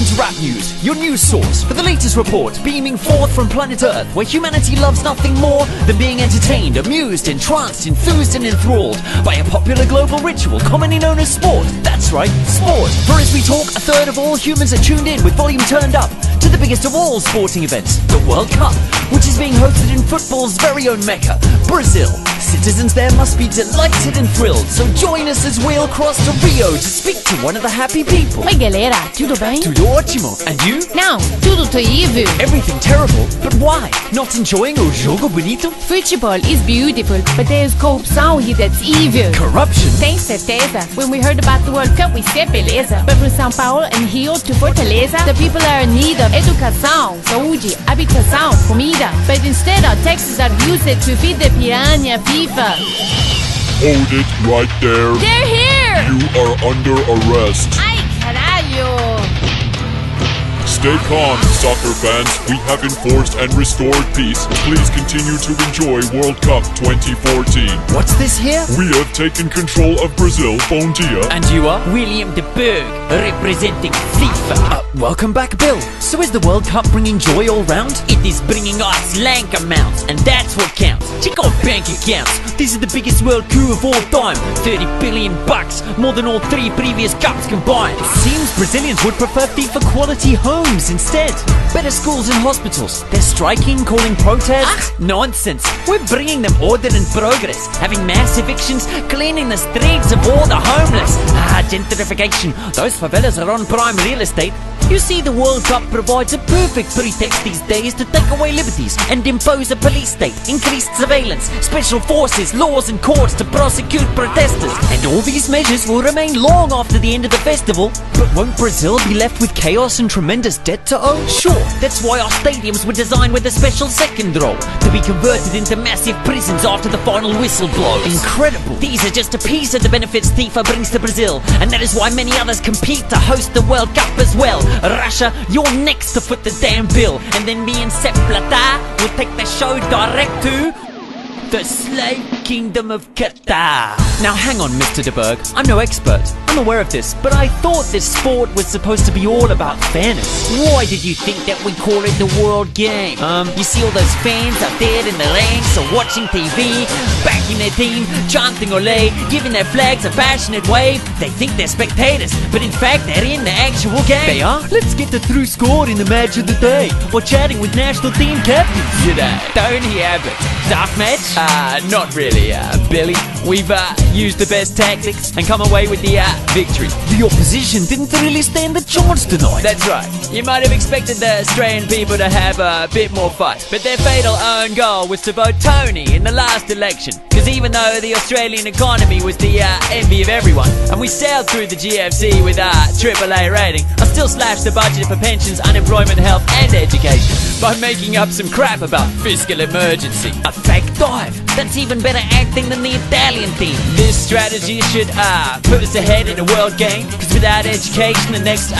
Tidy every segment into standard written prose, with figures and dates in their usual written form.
welcome to Rap News, your news source for the latest report beaming forth from planet Earth, where humanity loves nothing more than being entertained, amused, entranced, enthused and enthralled by a popular global ritual commonly known as sport. That's right, sport. For as we talk, a third of all humans are tuned in with volume turned up to the biggest of all sporting events, the World Cup, which is being hosted in football's very own Mecca, Brazil. Citizens there must be delighted and thrilled, so join us as we'll cross to Rio to speak to one of the happy people. Oi galera, tudo bem? Tudo ótimo. And you? Não, tudo terrível. Everything terrible? But why? Not enjoying o jogo bonito? Football is beautiful, but there's corrupção here that's evil. Corruption? Tem certeza? When we heard about the World Cup, we said beleza. But from São Paulo and Rio to Fortaleza, the people are in need of educação, saúde, habitação, comida. But instead our taxes are used to feed the piranha FIFA. Hold it right there. They're here! You are under arrest. Ay, caralho! Stay calm, soccer fans. We have enforced and restored peace. Please continue to enjoy World Cup 2014. What's this here? We have taken control of Brazil. Bom dia. And you are? William de Berg, representing FIFA. Welcome back, Bill. So is the World Cup bringing joy all round? It is bringing us lank amounts, and that's what counts. Check our bank accounts. This is the biggest world coup of all time. 30 billion bucks, more than all 3 previous cups combined. It seems Brazilians would prefer FIFA quality homes instead. Better schools and hospitals. They're striking, calling protests. Nonsense. We're bringing them order and progress. Having mass evictions, cleaning the streets of all the homeless. Gentrification. Those favelas are on prime real estate. You see, the World Cup provides a perfect pretext these days to take away liberties and impose a police state, increased surveillance, special forces, laws and courts to prosecute protesters. And all these measures will remain long after the end of the festival. But won't Brazil be left with chaos and tremendous debt to owe? Sure, that's why our stadiums were designed with a special second row, to be converted into massive prisons after the final whistle blows. Incredible! These are just a piece of the benefits FIFA brings to Brazil, and that is why many others compete to host the World Cup as well. Russia, you're next to foot the damn bill, and then me and Sepp Blatter will take the show direct to the slave kingdom of Qatar. Now hang on, Mr. de Berg, I'm no expert, I'm aware of this, but I thought this sport was supposed to be all about fairness. Why did you think that we call it the world game? You see all those fans out there in the ranks or watching TV, backing their team, chanting ole, giving their flags a passionate wave. They think they're spectators, but in fact they're in the actual game. They are? Let's get the through score in the match of the day, or chatting with national team captains today. Tony Abbott, tough match? Not really, Billy. We've used the best tactics and come away with the victory. The opposition didn't really stand a chance tonight. That's right. You might have expected the Australian people to have a bit more fight, but their fatal own goal was to vote Tony in the last election. Because even though the Australian economy was the envy of everyone, and we sailed through the GFC with a AAA rating, I still slashed the budget for pensions, unemployment, health and education by making up some crap about fiscal emergency. A fake dive. That's even better acting than the Italian team. This strategy should put us ahead in a world game, because without education the next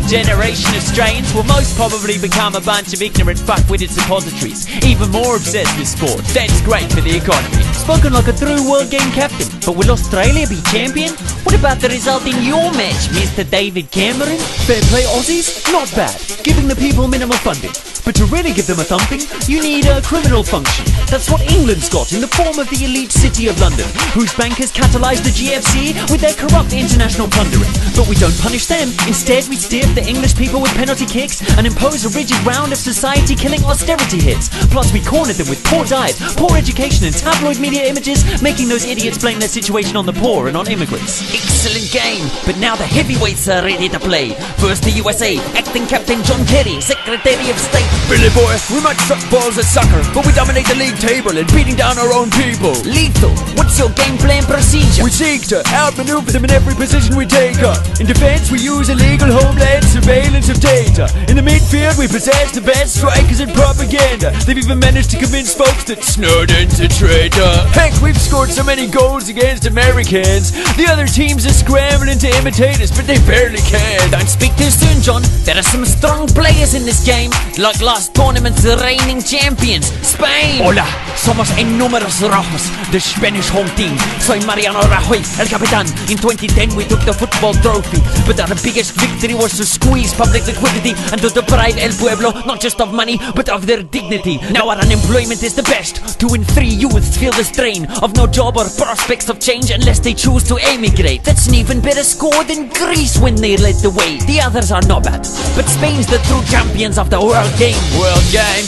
generation of Australians will most probably become a bunch of ignorant fuckwitted suppositories, even more obsessed with sport. That's great for the economy. Spoken like a true world game captain, but will Australia be champion? What about the result in your match, Mr. David Cameron? Fair play Aussies? Not bad, giving the people minimal funding. But to really give them a thumping, you need a criminal function. That's what England's got in the form of the elite city of London, whose bankers catalysed the GFC with their corrupt international plundering. But we don't punish them. Instead, we steer the English people with penalty kicks and impose a rigid round of society-killing austerity hits. Plus, we cornered them with poor diet, poor education and tabloid media images, making those idiots blame their situation on the poor and on immigrants. Excellent game, but now the heavyweights are ready to play. First the USA, acting captain John Kerry, Secretary of State. Billy boy, we might suck balls at soccer, but we dominate the league table and beating down our own people. Lethal, what's your game plan procedure? We seek to outmaneuver them in every position we take up. In defense, we use illegal homeland surveillance of data. In the midfield, we possess the best strikers and propaganda. They've even managed to convince folks that Snowden's a traitor. Heck, we've scored so many goals against Americans, the other teams are scrambling to imitate us, but they barely can. Don't speak too soon, John. There are some strong players in this game, like last tournament's reigning champions, Spain. Hola, somos en números rojos, the Spanish home team. Soy Mariano Rajoy, el capitán. In 2010 we took the football trophy, but our biggest victory was to score squeeze public liquidity and to deprive el pueblo not just of money but of their dignity. Now our unemployment is the best. 2 in 3 youths feel the strain of no job or prospects of change unless they choose to emigrate. That's an even better score than Greece when they led the way. The others are not bad, but Spain's the true champions of the world game. World game?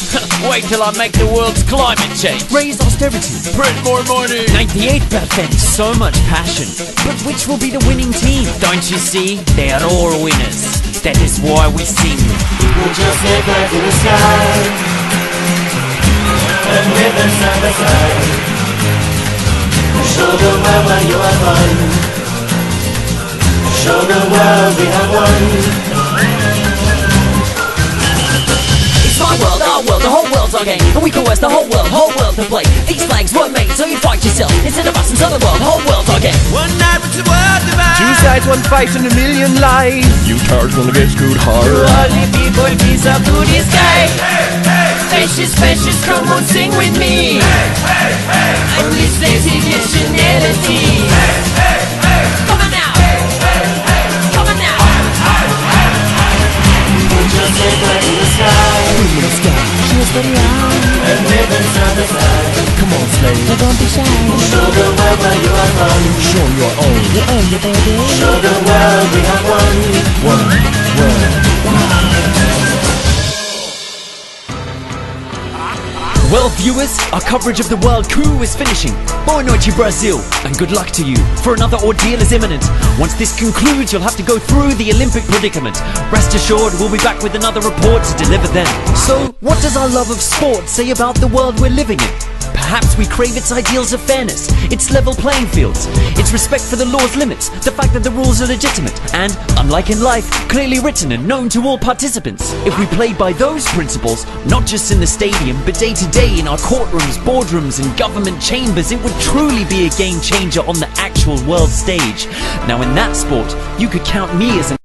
Wait till I make the world's climate change. Raise austerity, Print more money. 98%, so much passion. But which will be the winning team? Don't you see? They are all winners. That is why we sing. We'll just head back to the sky and live side by side. Show the world that you are one. Show the world we have won. It's my world, our world, the whole world's our game. And we coerce the whole world to play. These flags were made so you fight yourself instead of us inside the world, whole world's our game. One night with the world divide. 2 sides, 1 fight and a million lies. You tards gonna get screwed hard. All the people peace up to the sky. Fascist, fascist, come on, sing with me. And this lazy nationality. Come on now. Come on now. We'll just head back to the sky and live side by side. Come on, slave. Don't be shy. Show the world that you are one. Show your own. You own your baby. Show the world we have won. Well, viewers, our coverage of the World Coup is finishing. Boa noite, Brazil, and good luck to you, for another ordeal is imminent. Once this concludes, you'll have to go through the Olympic predicament. Rest assured, we'll be back with another report to deliver then. So, what does our love of sport say about the world we're living in? Perhaps we crave its ideals of fairness, its level playing fields, its respect for the law's limits, the fact that the rules are legitimate, and, unlike in life, clearly written and known to all participants. If we played by those principles, not just in the stadium, but day to day in our courtrooms, boardrooms, and government chambers, it would truly be a game changer on the actual world stage. Now in that sport, you could count me as an